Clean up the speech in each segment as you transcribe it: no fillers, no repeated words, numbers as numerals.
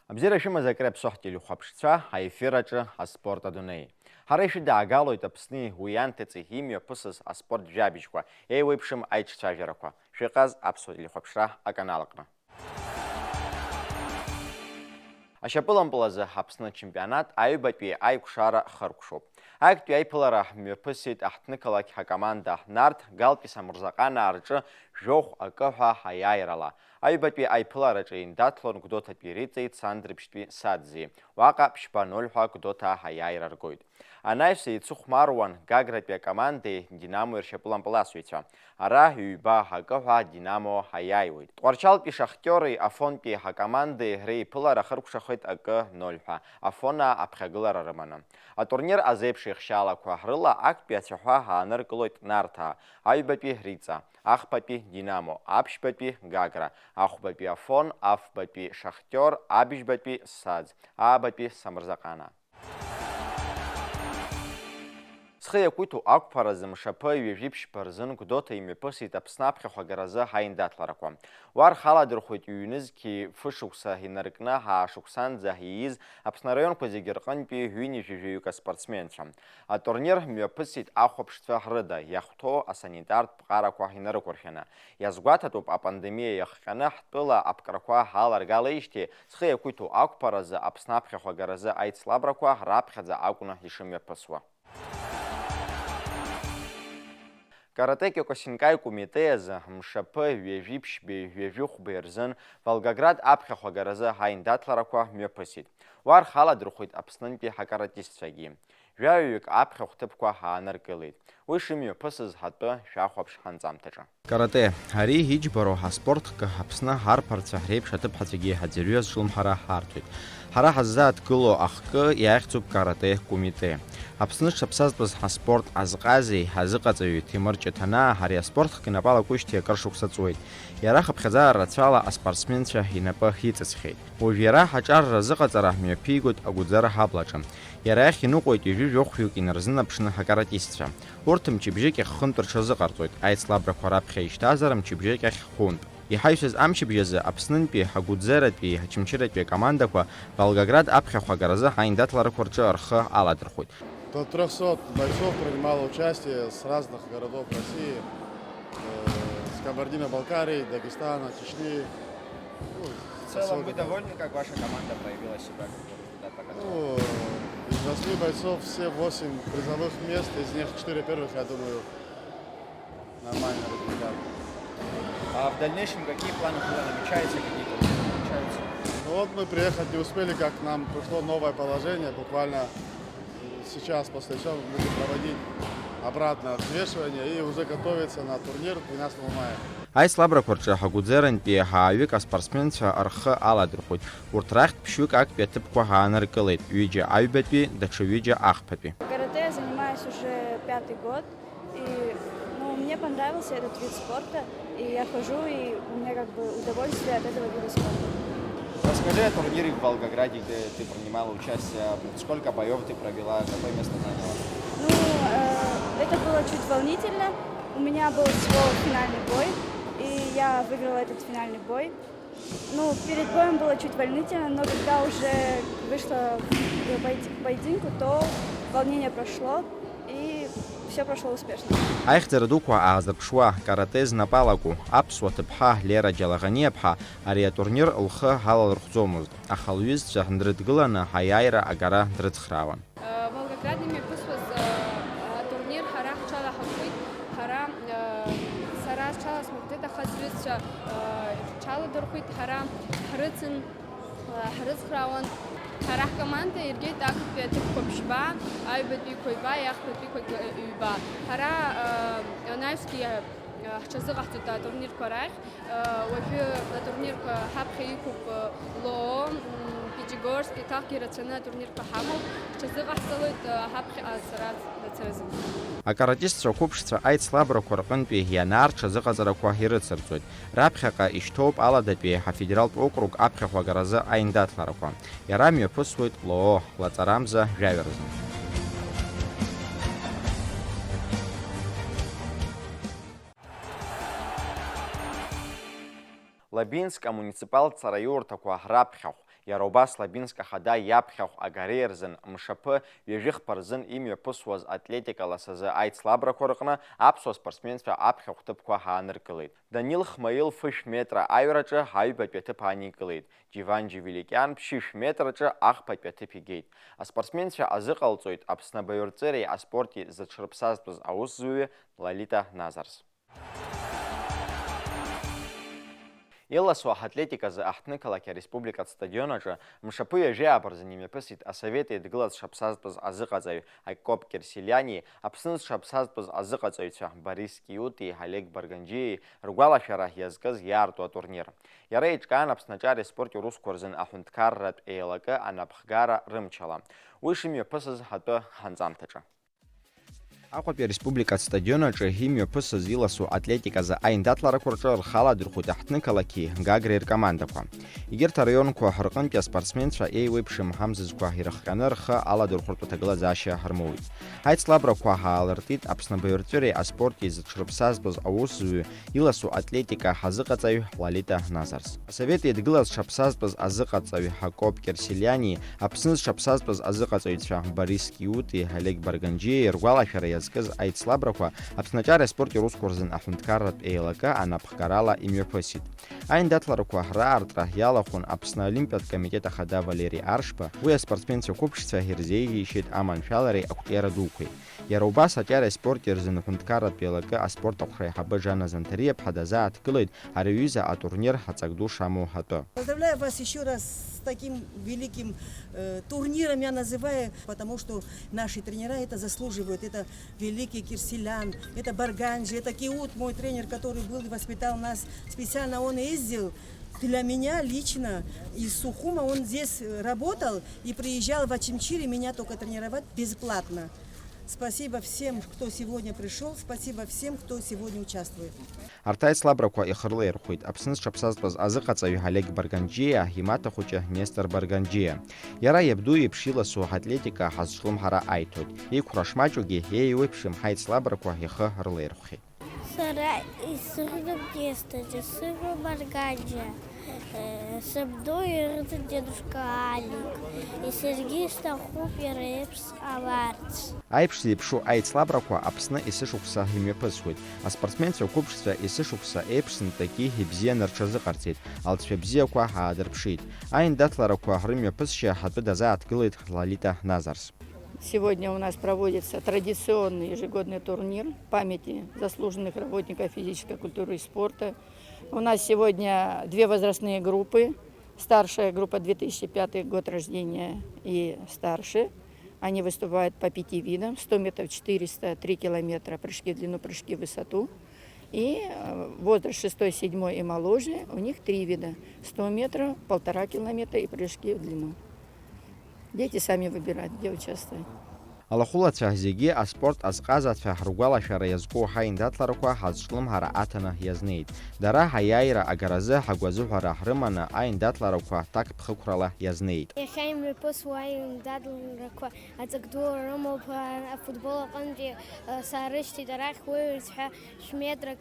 Абзира шәымазакра ԥсуҳтели хәаԥшцәа аефираҿы аспорт адунеи. Ҳара ишәыдаагалоит Аԥсни уи ианҭыҵи имҩаԥысыз аспорт жәабжьқәа, еиуеиԥшым аиҿцәажәарақәа. Шәыҟаз аԥсуа телехәаԥшра аканалаҟны. Ашьапылампылазы Аԥсны чемпионат аҩбатәи аиқәшара хыркәшоуп. Актәи аиԥылара мҩаԥысит аҳҭнықалақь ҳакоманда Нарҭ Галтис Амырзаҟанаа рҿы жәохә акы ҳәа аиааирала. Аҩбатәи аиԥылараҿы еиндаҭлон Гәдоуҭатәи ириҵеит Сандрыԥшьтәи Саӡӡи. Уаҟа ԥшьба 0 ҳәа Гәдоуҭаа аиааира ргоит. Анаҩс еицыхәмаруан Гагратәи акомандеи Динамо ршьапылампыласҩцәа. Ара ҩба акы ҳәа Динамо аиааиуеит. Тҟәарчалтәи Шахтиори Афонтәи акомандеи реиԥылара хыркәшахеит акы 0 ҳәа. Афона аԥхьагылара рыманы. Атурнир азеиԥш ихшьаалақәа рыла актәи ацәаҳәа ааныркылоит Нарҭаа, аҩбатәи Риҵа, ахԥатәи Динамо, аԥшьбатәи Гагра, ахәбатәи Афон, афбатәи Шахтиор, абжьбатәи Саӡ, аабатәи Самырзаҟанаа. Схы иакәиҭу ақәԥаразы мшаԥы ҩажәи-ԥшьба рзын Гәдоуҭа имҩаԥысит Аԥсны аԥхьахә агаразы ҳаиндаҭларақәа. Уа рхаладырхәит ҩ-нызқьи фышықәса инаркны ҳаашықәсанӡа ииз Аԥсны араионқәа зегьы рҟынтәи ҩынҩажәижәаҩык аспортсменцәа. Атурнир мҩаԥысит ахәаԥшцәа рыда, иахәҭоу асанитартә ԥҟарақәа инарықәыршәаны. Иазгәаҭатәуп апандемиа иахҟьаны ҳтәыла аԥкрақәа ҳаларгалеижьҭеи схы иакәиҭу ақәԥаразы Аԥсны аԥхьахә агаразы аицлабрақәа раԥхьаӡа акәны ишымҩаԥысуа. Карате Киокосинкаи комитеиазы мшаԥы ҩажәи-ԥшьбеи ҩажәи-хәбеи рзын Волгоград аԥхьахә агаразы ҳаиндаҭларақәа мҩаԥысит. Уа рхаладырхәит Аԥснынтәи ҳакаратистцәагьы. Жәаҩаҩык аԥхьахә ҭыԥқәа ҳааныркылеит. Уи шымҩаԥысыз ҳатәы шәахәаԥш ҳанҵамҭаҿы. Карате ари иџьбароу ҳаспортк Аԥсны ҳарԥарцәа ҳреиԥш аҭыԥҳацәагьы ҳаӡырҩы азҿлымҳара ҳарҭоит. Ҳара ҳаззааҭгыло ахкы иахьӡуп Карате комитет. Аԥсны шаԥсазтәыз ҳаспорт азҟази ҳазыҟаҵаҩи Ҭемыр Ҷыҭанаа ари аспортк инапалакәышьҭи акыр шықәса ҵуеит. Иара хыԥхьаӡара рацәала аспортсменцәа инапы иҵыҵхьеит. Уажә иара ҳаҿарра азыҟаҵара мҩаԥигоит агәыӡара ҳаблаҿы. Иара иахь иныҟәоит ҩажәи-жәохәҩык инарзынаԥшны ҳакаратистцәа. Урҭ мчыбжьык ахь хынтә рҽазыҟарҵоит. Аицлабрақәа раԥхьа ишьҭазар мчыбжьык ахь хәынтә. Иҳаҩсыз амчыбжьазы Аԥснынтәи ҳагәыӡаратәи ҳачымчыратәи акомандақәа Волгоград аԥхьахә агаразы ҳаиндаҭларақәа рҿы рхы аладырхәит. До 300 бойцов принимало участие с разных городов России, с Кабардино-Балкарии, Дагестана, Чечни. В целом вы довольны, как ваша команда проявила себя? Из 8 бойцов все 8 призовых мест, из них 4 первых, я думаю, нормальные результаты. А в дальнейшем какие планы намечаются, какие-то намечаются? Ну вот мы приехать не успели, как нам пришло новое положение, буквально сейчас после этого будем проводить обратное взвешивание и уже готовиться на турнир 12 мая. Аицлабрақәа рҿы ҳагәыӡарантәи ҳааҩык аспортсменцәа рхы аладырхәит. Урҭ рахьтә ԥшьҩык актәи аҭыԥқәа ҳааныркылеит, ҩыџьа аҩбатәи, даҽа ҩыџьа ахԥатәи. Карате я занимаюсь уже 5-й год, и мне понравился этот вид спорта, и я хожу, и у меня как бы удовольствие от этого вида спорта. Расскажи о турнире в Волгограде, где ты принимала участие. Сколько боев ты провела, какое место заняла? Это было чуть волнительно. У меня был всего финальный бой, и я выиграла этот финальный бой. Перед боем было чуть волнительно, но когда уже вышла к поединку, то волнение прошло, и все прошло успешно. Аихьӡара дуқәа аазырԥшуа карате знапалаку аԥсуа ҭыԥҳа Лера Џьалаганиаԥҳа ари атурнир лхы ҳалалырхәӡомызт, аха лҩызцәа дрыдгыланы ҳаиааира агара дрыцхраауан. Волгоград имҩаԥысуаз атурнир ҳара ҳҽалаҳархәит, ҳара сара сҽаласмыртит, аха сҩызцәа рҽаладырхәит, ҳара ҳрыцын, ҳрыцхраауан. Ҳара ҳкоманда иргеит актәи аҭыԥқәа ԥшьба, аҩбатәиқәа ҩба, иахԥатәиқәа ҩба. Ҳара анаҩсгьы ҳҽазыҟаҳҵоит атурнирқәа рахь. Уажәы атурнирқәа ҳаԥхьа иқәуп ЛО, ПГ Магнитогорск, еҭахгьы ирацәаны атурнирқәа ҳамоуп, ҽазыҟаҳҵалоит ҳаԥхьаҟа сара дацәазын. Акаратистцәа қәыԥшцәа аицлабрақәа рҟынтәи ианаарҽаз ыҟаҵарақәа ирыцырҵоит. Раԥхьаҟа ишьҭоуп Аладатәи ҳафедералтә округ аԥхьахә агаразы аиндаҭларақәа. Иара мҩаԥысуеит Лоо, лаҵарамза жәаҩа-рзы. Лабинск амуниципалтә ҵараиурҭақәа раԥхьахә. Иара убас Лабинск ахада иаԥхьахә агареи рзын мшаԥы ҩажәихԥа рзын имҩаԥысуаз атлетика ласазы аицлабрақәа рҟны аԥсуа спортсменцәа аԥхьахә ҭыԥқәа ҳааныркылеит. Данил Хмаил фышә метра аҩраҿы аҩбатәи аҭыԥ ааникылеит. Џьиванџьи Великиан ԥшьышә метраҿы ахԥатәи аҭыԥ игеит. Аспортсменцәа азыҟалҵоит Аԥсны абаҩрҵыреи аспорти зыҽрыԥсазтәыз аусзуҩы Лолита Назарс. Иласуа ҳатлетиказы аҳҭнықалақь ареспубликатә стадионаҿы мшаԥы ҩажәи аабарзын имҩаԥысит асовет еидгылаз шаԥсазтәыз азыҟаҵаҩ Акоп Кирсилиани, Аԥсны зшаԥсазтәыз азыҟаҵаҩцәа Борис Киути, Олег Барганџьиеи ргәалашәара иазкыз иаарту атурнир. Иара еиҿкаан Аԥснаҿы аспорти урусқәа рзын аҳәынҭқарратә еилакы анапхгара рымчала. Уи шимҩаԥысыз ҳатәы ҳанҵамҭаҿы. Аҟәатәи ареспубликатә стадионаҿы имҩаԥысыз иласу атлетиказы аиндаҭларақәа рҿы рхаладырхәит аҳҭнықалақьи Гагреи ркомандақәа. Егьырҭ араионқәа рҟынтәи аспортсменцәа еиуеиԥшым ҳамзызқәа ирыхҟьаны рхы аладырхәыртә аҭагылазаашьа рмоуит. Аицлабрақәа ҳаалыртит Аԥсны абаҩрҵыреи аспорти зыҽрыԥсазтәыз аусзуҩы иласу атлетика ҳазыҟаҵаҩ Лолита Назарс. Асовет еидгылаз шаԥсазтәыз азыҟаҵаҩ Акоп Кирсилиани, Аԥсны зшаԥсазтәыз азыҟаҵаҩцәа Борис Киути, Олег Барганџьиеи ргәалашәара иазкыз аицлабрақәа Аԥснаҿы аспорти урусқәа рзын аҳәынҭқарратә еилакы анапхгарала имҩаԥысит. Аиндаҭларақәа раартра иалахәын Аԥсны Олимпиатә комитет ахада Валери Аршба, уи аспортсменцәа қәыԥшцәа ирзеиӷьеишьеит аманшәалареи ақәҿиара дуқәеи. Иара убас аҿиареи аспорти рзын аҳәынҭқарратә еилакы аспорт аҟәшаиҳабы Жана Занҭариаԥҳа дазааҭгылеит ари аҩыза атурнир ҳаҵак ду шамоу ҳатәы. Поздравляю вас еще раз с таким великим турниром, я называю, потому что наши тренера это заслуживают. Это великий Кирсилян, это Барганџьи, это Киут, мой тренер, который был и воспитал нас. Специально он ездил для меня лично из Сухума. Он здесь работал и приезжал в Очимчире меня только тренировать бесплатно. Спасибо всем, кто сегодня пришел, спасибо всем, кто сегодня участвует. Арҭ аицлабрақәа ихырлеирхәит Аԥсны зшаԥсазтәыз азыҟаҵаҩ Олег Барганџьиа, имаҭахәыҷы Нестор Барганџьиа. Иара иабду еиԥш иласу ҳатлетика ҳазҿлымҳара аиҭоит. Иқәра шмаҷугьы еиуеиԥшым ҳаицлабрақәа ихы рлеирхәхьеит. Сара исыхьӡуп Нестор, исыхьӡуп Барганџьиа, сабду ирыҭ дедушка Алик, и Сергей Стахуп иара аварц. Аиԥш зеиԥшу аицлабрақәа Аԥсны есышықәса имҩаԥысуеит. Аспортсменцәа қәыԥшцәа есышықәса еиԥшнытәгьы ибзианы рҽазыҟарҵеит. Алҵшәа бзиақәа ҳаадырԥшит. Аиндаҭларақәа рымҩаԥысшьа ҳатәы дазааҭгылеит Лолита Назарс. Сегодня у нас проводится традиционный ежегодный турнир памяти заслуженных работников физической культуры и спорта. У нас сегодня две возрастные группы. Старшая группа 2005 год рождения и старше. Они выступают по 5 видам. 100 метров, 400, 3 километра, прыжки в длину, прыжки в высоту. И возраст 6, 7 и моложе, у них 3 вида. 100 метров, 1,5 километра и прыжки в длину. Дети сами выбирают, где участвовать. Алахәылацәа зегьы аспорт азҟазацәа ҳргәалашәара иазку ҳаиндаҭларақәа ҳазҿлымҳара аҭаны иазнеит. Дара ҳаиааира агаразы ҳагәазыҳәара ҳрыманы аиндаҭларақәа ҭакԥхықәрала иазнеит. Иахьа имҩаԥысуа аиндаҭларақәа аҵак ду рымоуп афутбол аҟынтәи саарышьҭит арахь уаҩырцәҳәа шә-метрак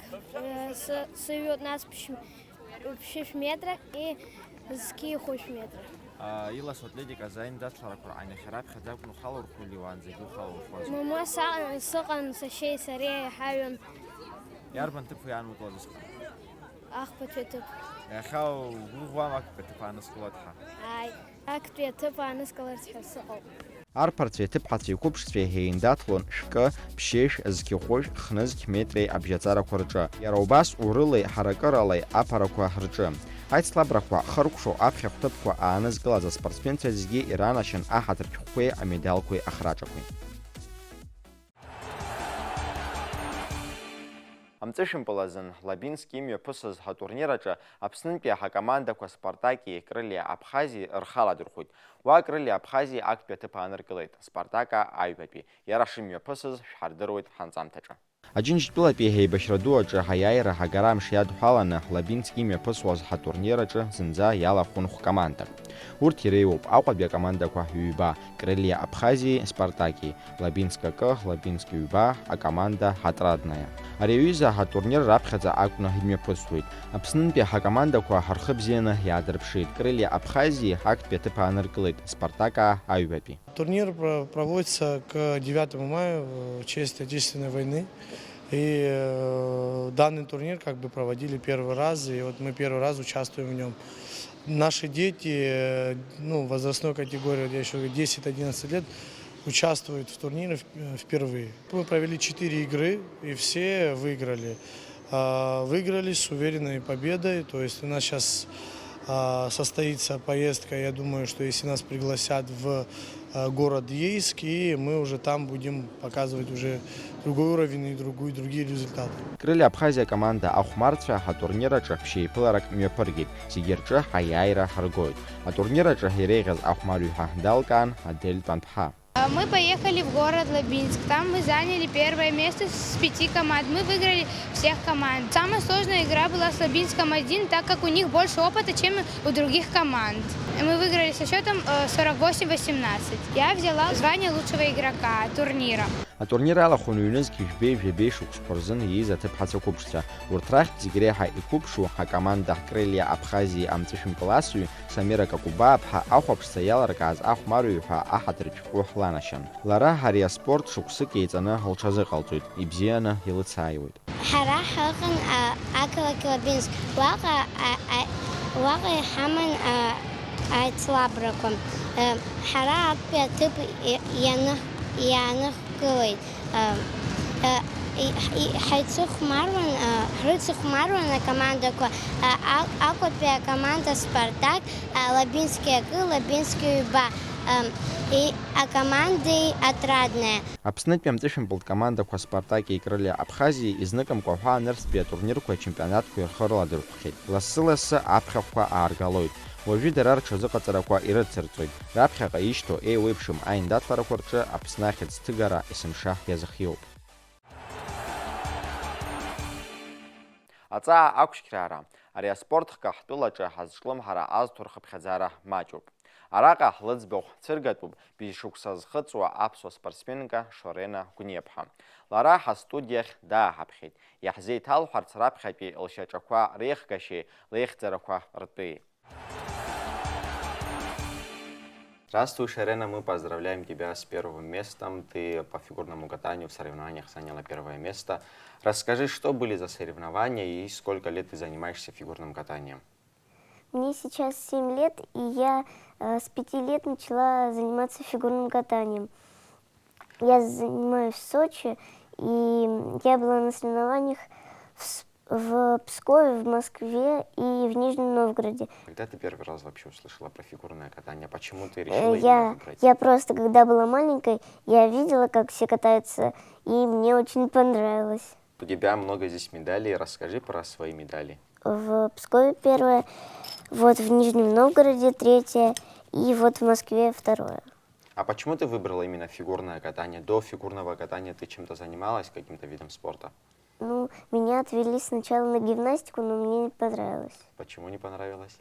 сыҩуп, нас ԥшьышә метрак и зқьиху шә-метрак. Иласу атлетиказ аиндаҭларақәа анахьараԥхьаӡа акәын ухалурхәыли уаанӡагьы ухалурхәозма. Мама сыҟан сашьеи сареи ҳаҩын. Иарбан ҭыԥ иаанукылаз усҟан? Ахԥатәи аҭыԥ. Иахьа угәыӷуама актәи аҭыԥ ааныскылоит ҳа? Ааи, актәи аҭыԥ ааныскыларц ҳәа сыҟоуп. Арԥарцәеи ҭыԥҳацәеи қәыԥшцәеи еиндаҭлон шәкы, ԥшьышә, зқьхәышә, хнызқь метреи абжьаҵарақәа рҿы. Иара убас урылеи ҳаракыралеи аԥарақәа рҿы. Аицлабрақәа хыркәшо аԥхьахә ҭыԥқәа аанызкылаз аспортсменцәа зегьы иранашьан аҳаҭыртә шәҟәқәеи амедалқәеи ахраҿақәеи. Амҵышәымпылазын Лабински имҩаԥысыз ҳатурнираҿы Аԥснынтәи ҳакомандақәа Спартаки, Крылья Абхазии рхаладырхәит. Уа Крылья Абхазии актәи аҭыԥ ааныркылеит, Спартака аҩбатәи. Иара шимҩаԥысыз шәҳардыруеит ҳанҵамҭаҿы. Аџьынџьтәылатәи ҳеибашьра ду аҿы ҳаиааира ҳагара мш иадҳәаланы Лабински имҩаԥысуаз ҳатурнир аҿы зынӡа иалахәын хә-командак. Урҭ иреиуоуп Аҟәатәи акомандақәа ҩба, Крылья Абхазии, Спартаки, Лабинск акы, Лабинск ҩба, акоманда Ҳатраднаиа. Ари аҩыза ҳатурнир раԥхьаӡа акәны имҩаԥысуеит. Аԥснынтәи ҳакомандақәа ҳархы бзианы иаадырԥшит. Крылья Абхазии актәи аҭыԥ ааныркылеит, Спартака аҩбатәи. Турнир проводится к 9 мая в честь Отечественной войны. И данный турнир как бы проводили первый раз, и вот мы первый раз участвуем в нем. Наши дети, ну, возрастной категории, я еще 10-11 лет, участвуют в турнире впервые. Мы провели 4 игры, и все выиграли. Выиграли с уверенной победой, то есть у нас сейчас состоится поездка, я думаю, что если нас пригласят в город Ейск, и мы уже там будем показывать уже другой уровень и другие результаты. Крылья Абхазия команда ахәмарцәа ҳатурнираҿы ԥшьеиԥыларак мҩаԥыргеит, зегьы рҿы ҳаиааира ҳаргоит. Атурнираҿы иреиӷьыз ахәмарҩҳәа далкаан Адель Панԥҳа. Мы поехали в город Лабинск. Там мы заняли первое место с 5 команд. Мы выиграли всех команд. Самая сложная игра была с Лабинском 1, так как у них больше опыта, чем у других команд. Мы выиграли со счетом 48-18. Я взяла звание лучшего игрока турнира. Атурнир алахәын ҩнызқь жәбеи шықәсқәа рзын ииз аҭыԥ ҳацақәыԥшцәа. Урҭ рахьтә зегь реиҳа иқәыԥшу ҳакоманда Крылья Абхазии амҵышәымпыласҩы Самира Какубаа-ԥҳа ахәаԥшӡа иаларкааз ахәмарҩҳәа аҳаҭыршәҟәы ҳланашьан. Лара ари аспорт шықәсык еиҵаны лҽазыҟалҵоит, ибзианы илыцааиуеит. Ҳара ҳаҟан ақалақь Лабинск. Уаҟа иҳаман аицлабрақәа. Ҳара актәи аҭыԥ иааныҳкылеит. Ҳрыцхәмаруан акомандақәа Аҟәатәи акоманда Спартак, Лабински акы, Лабински ҩба и акомандеи Отрадная. Аԥснытәи амҵышәымпылтә командақәа Спартаки, Крылья Абхазии изныкымкәа ҳәаанырцәтәи атурнирқәа ачемпионатқәа ирхырладырхәхьеит. Лассы-лассы аԥхьахәқәа ааргалоит. Уажәы дара рҽазыҟаҵарақәа ирыцырҵоит. Раԥхьаҟа ишьҭоу еиуеиԥшым аиндаҭларақәа рҿы Аԥсны ахьыӡ-ҭыгара есымша иазыхиоуп. Аҵаа ақәшьқьраара. Ари аспорт ҳкаҳҭәылаҿы ҳазҿлымҳара азҭо рхыԥхьаӡара маҷуп. Араҟа ҳлыӡбахә цәыргатәуп бжьшықәса зхыҵуа аԥсуа спортсменка Шорена Гәниԥҳа. Лара ҳастудиахь дааҳаԥхьеит. Иаҳзеиҭалҳәарц раԥхьатәи лшьаҿақәа реихгашьеи леихьӡарақәа ртәи. Здравствуй, Шорена, мы поздравляем тебя с первым местом. Ты по фигурному катанию в соревнованиях заняла первое место. Расскажи, что были за соревнования и сколько лет ты занимаешься фигурным катанием? Мне сейчас 7 лет, и я с 5 лет начала заниматься фигурным катанием. Я занимаюсь в Сочи, и я была на соревнованиях в Пскове, в Москве и в Нижнем Новгороде. Когда ты первый раз вообще услышала про фигурное катание? Почему ты решила его выбрать? Я просто, когда была маленькой, я видела, как все катаются, и мне очень понравилось. У тебя много здесь медалей. Расскажи про свои медали. В Пскове 1, вот в Нижнем Новгороде 3, и вот в Москве 2. А почему ты выбрала именно фигурное катание? До фигурного катания ты чем-то занималась, каким-то видом спорта? Ну, меня отвели сначала на гимнастику, но мне не понравилось. Почему не понравилось?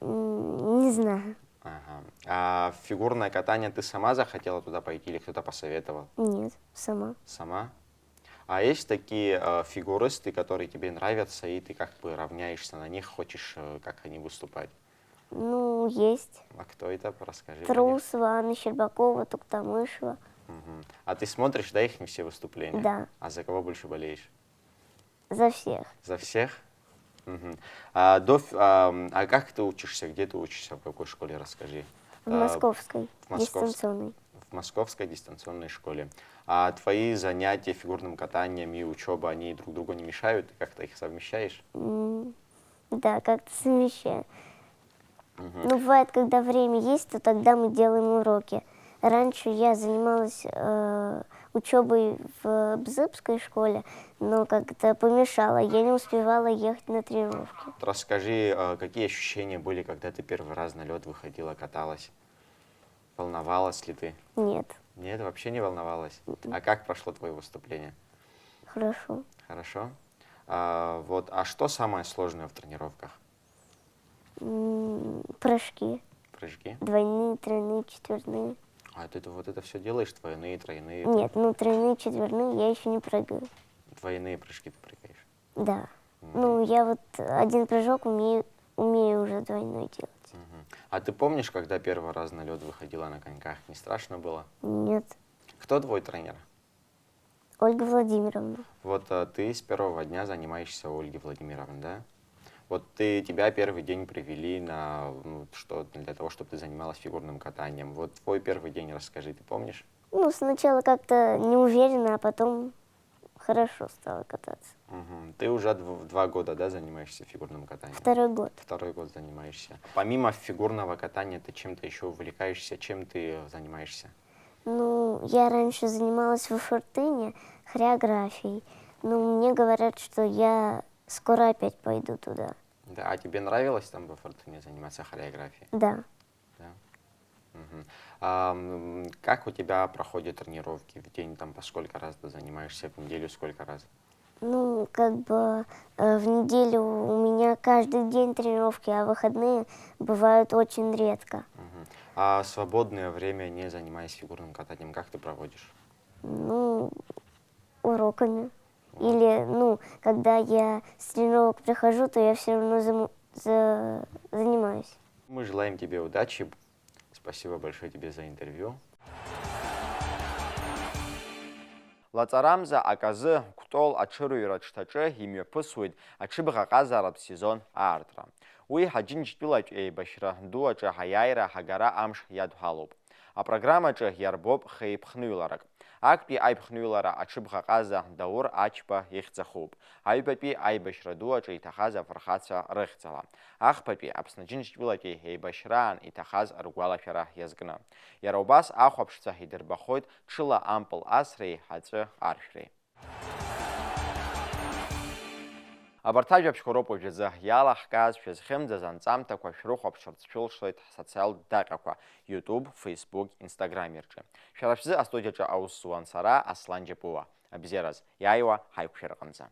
Не знаю. Ага. А фигурное катание ты сама захотела туда пойти или кто-то посоветовал? Нет, сама. Сама? А есть такие фигуристы, которые тебе нравятся, и ты как бы равняешься на них, хочешь, как они выступать? Ну, есть. А кто это? Расскажи. Трусова, Анна Щербакова, Туктамышева. Угу. А ты смотришь, да, их не все выступления? Да. А за кого больше болеешь? За всех. За всех? Угу. А как ты учишься? Где ты учишься? В какой школе? Расскажи. В Московской, дистанционной. В Московской дистанционной школе. А твои занятия фигурным катанием и учеба, они друг другу не мешают? Ты как-то их совмещаешь? Да, как-то совмещаю. Ну, бывает, когда время есть, то тогда мы делаем уроки. Раньше я занималась учебой в Бзыбской школе, но как-то помешало, я не успевала ехать на тренировки. Расскажи, какие ощущения были, когда ты первый раз на лед выходила, каталась? Волновалась ли ты? Нет, Нет, вообще не волновалась. А как прошло твое выступление? хорошо. Хорошо. А что самое сложное в тренировках? Прыжки. Прыжки? Двойные, тройные, четверные. А ты вот это все делаешь, двойные, тройные? Нет, ну тройные, четверные я еще не прыгаю. Двойные прыжки ты прыгаешь? Да. Ну, я вот один прыжок умею уже двойной делать. А ты помнишь, когда первый раз на лед выходила на коньках? Не страшно было? Нет. Кто твой тренер? Ольга Владимировна. Вот ты с первого дня занимаешься у Ольги Владимировны, да? Вот тебя первый день привели для того, чтобы ты занималась фигурным катанием. Вот твой первый день расскажи, ты помнишь? Ну, сначала как-то неуверенно, а потом хорошо стала кататься. Ты уже 2 года, да, занимаешься фигурным катанием? 2-й год. 2-й год занимаешься. Помимо фигурного катания, ты чем-то еще увлекаешься? Чем ты занимаешься? Ну, я раньше занималась в Фортыне хореографией. Но мне говорят, что я скоро опять пойду туда. Да, а тебе нравилось там во Фортуне заниматься хореографией? Да. Как у тебя проходят тренировки в день? Там по сколько раз ты занимаешься, в неделю сколько раз? Ну, как бы в неделю у меня каждый день тренировки, а выходные бывают очень редко. А свободное время, не занимаясь фигурным катанием, как ты проводишь? Ну, уроками. Или, ну, когда я с тренировок прихожу, то я все равно занимаюсь. Мы желаем тебе удачи. Спасибо большое тебе за интервью. Лаҵарамза аказы кәтол аҽырҩра ҽҭаҿы имҩаԥысуеит аҽыбӷаҟазаратә сезон аартра. Уи ҳаџьынџьтәылатә еибашьра ду аҿы ҳаиааира ҳагара амш иадҳәалоуп. Апрограммаҿы иарбоуп хеиԥхныҩларак. Актәи аиԥхныҩлара аҽыбӷаҟаза Даур Ачба ихьӡахуп. Аҩбатәи аибашьра ду аҿы иҭахаз афырхацәа рыхьӡала. Ахԥатәи Аԥсны Аџьынџьтәылатәи еибашьраан иҭахаз ргәалашәара иазкны. Иара убас ахәаԥшцәа идырбахоит ҽыла ампыл асреи ҳаҵәы аршәреи. Абарҭ ажәабжьқәа роуп уажәазы иалаҳкааз шәазхьымӡаз анҵамҭақәа шәрыхәаԥшырц шәылшоит ҳсоциалтә даҟьақәа YouTube, Facebook, Instagram рҿы. Шәара шәзы астудиаҿы аус зуан сара Аслан Џьапуа. Абзиараз, иааиуа ҳаиқәшәа рҟынӡа.